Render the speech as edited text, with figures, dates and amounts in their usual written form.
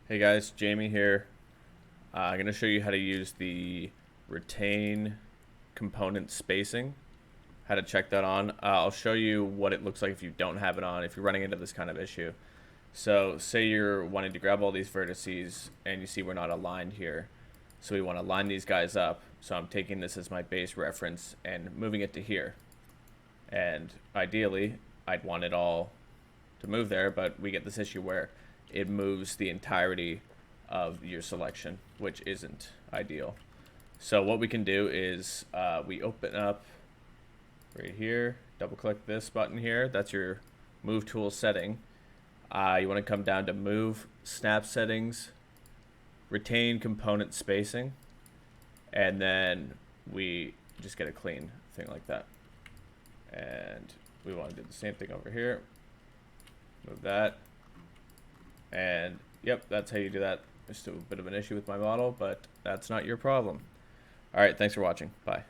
Hey guys, Jamie here. I'm going to show you how to use the retain component spacing, how to check that on. I'll show you what it looks like if you don't have it on, if you're running into this kind of issue. So say you're wanting to grab all these vertices and you see we're not aligned here. So we want to line these guys up. So I'm taking this as my base reference and moving it to here. And ideally, I'd want it all to move there, but we get this issue where it moves the entirety of your selection, which isn't ideal. So what we can do is we open up right here, double click this button here. That's your move tool setting. You want to come down to move, snap settings, retain component spacing, and then we just get a clean thing like that. And we want to do the same thing over here. Move that. And yep, that's how you do that. There's still a bit of an issue with my model, but that's not your problem. All right, thanks for watching. Bye.